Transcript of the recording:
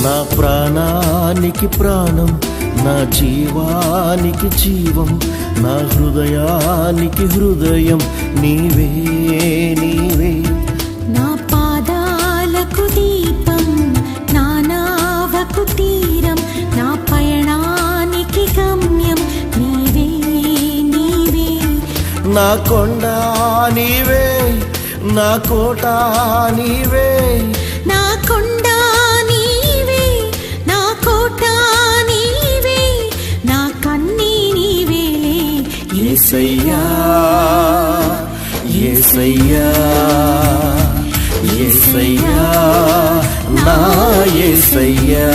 నా ప్రాణానికి ప్రాణం, నా జీవానికి జీవం, నా హృదయానికి హృదయం నీవే నీవే. నా పాదాలకు దీపం, నా నావకు తీరం, నా పయనానికి గమ్యం నీవే నీవే. నా కొండ నీవే, నా కోట నీవే, నా కొండ నీవే, నా కోట నీవే, నా కన్నీ నీవే. యేసయ్యా యేసయ్యా యేసయ్యా నా యేసయ్యా.